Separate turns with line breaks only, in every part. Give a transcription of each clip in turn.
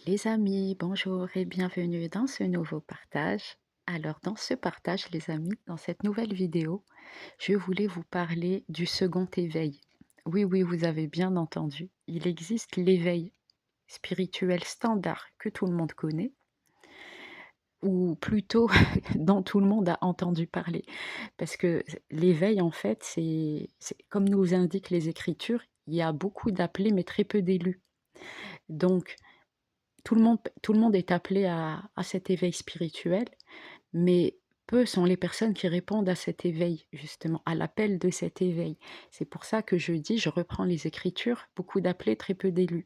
Les amis, bonjour et bienvenue dans ce nouveau partage. Alors, dans ce partage, les amis, dans cette nouvelle vidéo, je voulais vous parler du second éveil. Oui, oui, vous avez bien entendu. Il existe l'éveil spirituel standard que tout le monde connaît, ou plutôt dont tout le monde a entendu parler. Parce que l'éveil, en fait, comme nous indiquent les Écritures, il y a beaucoup d'appelés, mais très peu d'élus. Donc, tout le monde est appelé à cet éveil spirituel, mais peu sont les personnes qui répondent à cet éveil, justement, à l'appel de cet éveil. C'est pour ça que je reprends les Écritures, beaucoup d'appelés, très peu d'élus.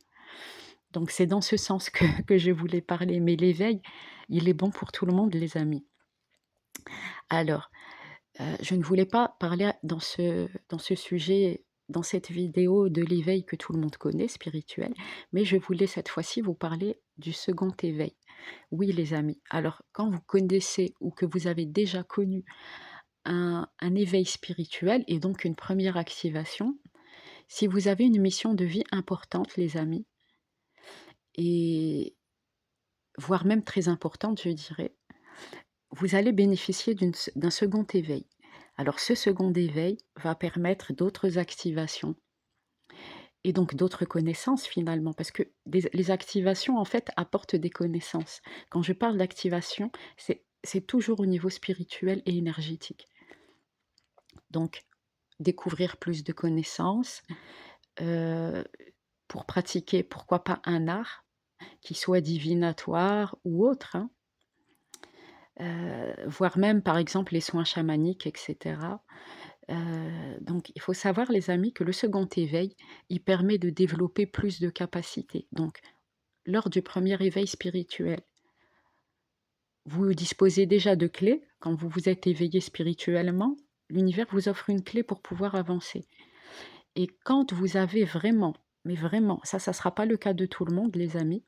Donc c'est dans ce sens que que je voulais parler, mais l'éveil, il est bon pour tout le monde, les amis. Alors, je ne voulais pas parler dans ce sujet, dans cette vidéo de l'éveil que tout le monde connaît, spirituel, mais je voulais cette fois-ci vous parler du second éveil. Oui, les amis. Alors, quand vous connaissez ou que vous avez déjà connu un éveil spirituel et donc une première activation, si vous avez une mission de vie importante, les amis, et voire même très importante, je dirais, vous allez bénéficier d'un second éveil. Alors, ce second éveil va permettre d'autres activations et donc d'autres connaissances finalement, parce que les activations, en fait, apportent des connaissances. Quand je parle d'activation, c'est toujours au niveau spirituel et énergétique. Donc, découvrir plus de connaissances, heu, pour pratiquer, pourquoi pas un art qui soit divinatoire ou autre, hein, voire même, par exemple, les soins chamaniques et cetera. Donc il faut savoir, les amis, que le second éveil, il permet de développer plus de capacités. Donc lors du premier éveil spirituel, vous disposez déjà de clés. Quand vous vous êtes éveillé spirituellement, l'univers vous offre une clé pour pouvoir avancer. Et quand vous avez vraiment, mais vraiment, ça sera pas le cas de tout le monde, les amis.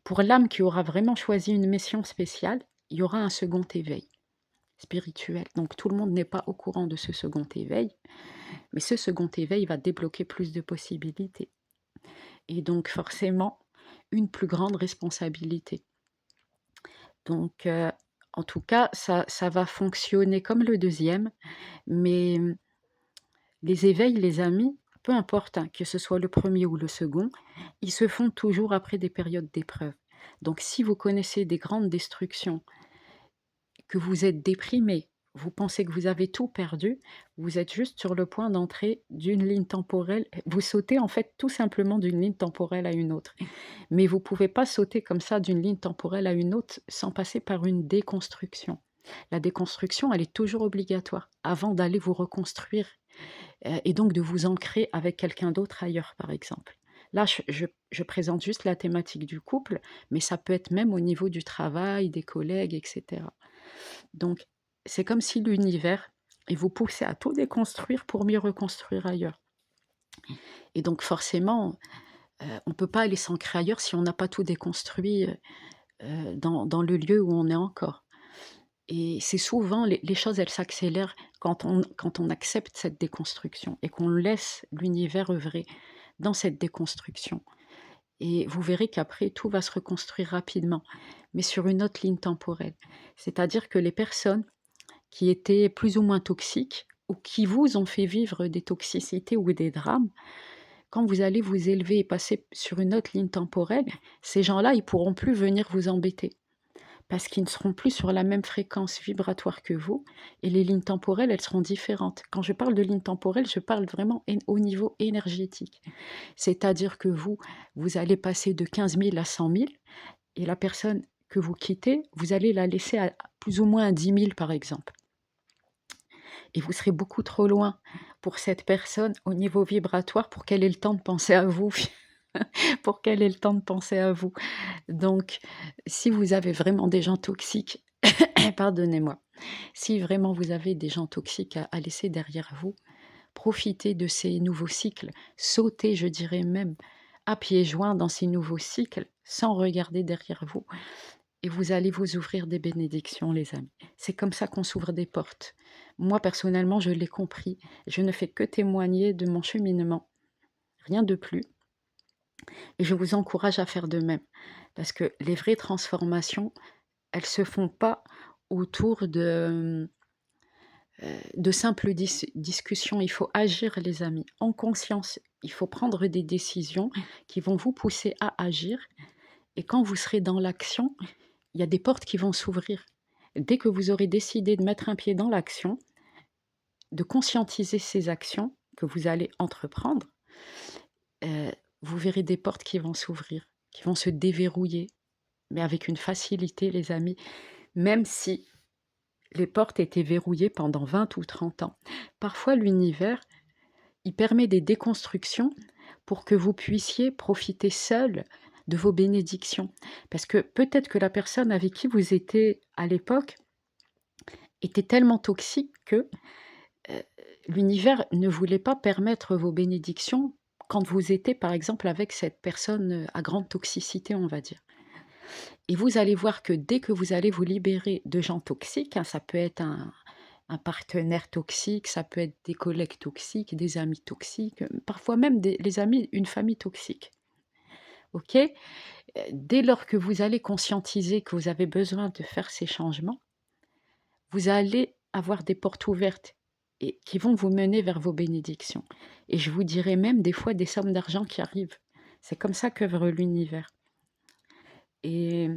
Pour l'âme qui aura vraiment choisi une mission spéciale, il y aura un second éveil spirituel. Donc tout le monde n'est pas au courant de ce second éveil, mais ce second éveil va débloquer plus de possibilités et donc forcément une plus grande responsabilité. Donc en tout cas, ça va fonctionner comme le deuxième, mais les éveils, les amis, peu importe, hein, que ce soit le premier ou le second, ils se font toujours après des périodes d'épreuve. Donc si vous connaissez des grandes destructions, que vous êtes déprimé, vous pensez que vous avez tout perdu, vous êtes juste sur le point d'entrer d'une ligne temporelle, vous sautez en fait tout simplement d'une ligne temporelle à une autre. Mais vous ne pouvez pas sauter comme ça d'une ligne temporelle à une autre sans passer par une déconstruction. La déconstruction, elle est toujours obligatoire avant d'aller vous reconstruire, et donc de vous ancrer avec quelqu'un d'autre ailleurs, par exemple. Là, je présente juste la thématique du couple, mais ça peut être même au niveau du travail, des collègues, et cetera. Donc, c'est comme si l'univers, il vous poussait à tout déconstruire pour mieux reconstruire ailleurs. Et donc forcément, on ne peut pas aller s'ancrer ailleurs si on n'a pas tout déconstruit, dans le lieu où on est encore. Et c'est souvent les choses, elles s'accélèrent quand on accepte cette déconstruction et qu'on laisse l'univers œuvrer dans cette déconstruction. Et vous verrez qu'après, tout va se reconstruire rapidement, mais sur une autre ligne temporelle. C'est-à-dire que les personnes qui étaient plus ou moins toxiques ou qui vous ont fait vivre des toxicités ou des drames, quand vous allez vous élever et passer sur une autre ligne temporelle, ces gens-là, ils pourront plus venir vous embêter parce qu'ils ne seront plus sur la même fréquence vibratoire que vous et les lignes temporelles, elles seront différentes. Quand je parle de lignes temporelles, je parle vraiment au niveau énergétique. C'est-à-dire que vous allez passer de 15 000 à 100 000 et la personne que vous quittez, vous allez la laisser à plus ou moins à 10 000 par exemple. Et vous serez beaucoup trop loin pour cette personne au niveau vibratoire pour qu'elle ait le temps de penser à vous, pour qu'elle ait le temps de penser à vous. Donc, si vous avez vraiment des gens toxiques, pardonnez-moi, si vraiment vous avez des gens toxiques à laisser derrière vous, profitez de ces nouveaux cycles, sautez, je dirais même, à pieds joints dans ces nouveaux cycles, sans regarder derrière vous, et vous allez vous ouvrir des bénédictions, les amis. C'est comme ça qu'on s'ouvre des portes. Moi, personnellement, je l'ai compris. Je ne fais que témoigner de mon cheminement, rien de plus. et je vous encourage à faire de même. Parce que les vraies transformations, elles se font pas autour de simples discussions. Il faut agir, les amis, en conscience. Il faut prendre des décisions qui vont vous pousser à agir, et quand vous serez dans l'action, il y a des portes qui vont s'ouvrir. Dès que vous aurez décidé de mettre un pied dans l'action, de conscientiser ces actions que vous allez entreprendre, heu, vous verrez des portes qui vont s'ouvrir, qui vont se déverrouiller, mais avec une facilité, les amis, même si les portes étaient verrouillées pendant 20 ou 30 ans. Parfois, l'univers, il permet des déconstructions pour que vous puissiez profiter seul de vos bénédictions. Parce que peut-être que la personne avec qui vous étiez à l'époque était tellement toxique que Heu, l'univers ne voulait pas permettre vos bénédictions quand vous étiez, par exemple, avec cette personne, à grande toxicité, on va dire. Et vous allez voir que dès que vous allez vous libérer de gens toxiques, hein, ça peut être un partenaire toxique, ça peut être des collègues toxiques, des amis toxiques, parfois même les amis, une famille toxique, OK? Dès lors que vous allez conscientiser que vous avez besoin de faire ces changements, vous allez avoir des portes ouvertes et qui vont vous mener vers vos bénédictions, et je vous dirais même des fois des sommes d'argent qui arrivent. C'est comme ça qu'œuvre l'univers, et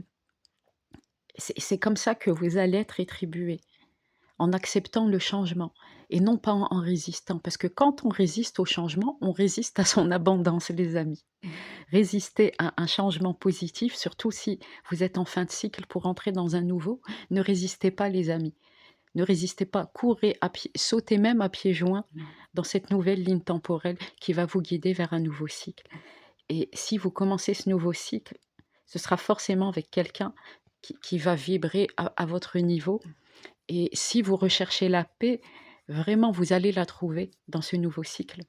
c'est comme ça que vous allez être rétribués, en acceptant le changement et non pas en résistant. Parce que quand on résiste au changement, on résiste à son abondance, les amis. Résister à un changement positif, surtout si vous êtes en fin de cycle pour entrer dans un nouveau, ne résistez pas, les amis. Ne résistez pas, courez à pied, sautez même à pieds joints dans cette nouvelle ligne temporelle qui va vous guider vers un nouveau cycle. Et si vous commencez ce nouveau cycle, ce sera forcément avec quelqu'un qui va vibrer à votre niveau. Et si vous recherchez la paix, vraiment, vous allez la trouver dans ce nouveau cycle.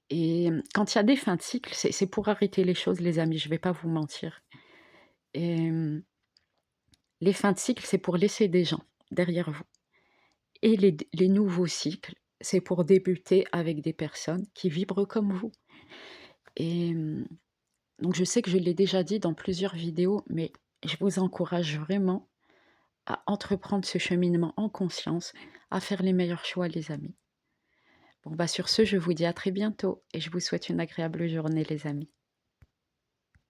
Et quand il y a des fins de cycle, c'est pour arrêter les choses, les amis, je ne vais pas vous mentir. Et les fins de cycle, c'est pour laisser des gens derrière vous. Et les nouveaux cycles, c'est pour débuter avec des personnes qui vibrent comme vous. Et donc je sais que je l'ai déjà dit dans plusieurs vidéos, mais je vous encourage vraiment à entreprendre ce cheminement en conscience, à faire les meilleurs choix, les amis. Bon, bah, sur ce, je vous dis à très bientôt et je vous souhaite une agréable journée, les amis.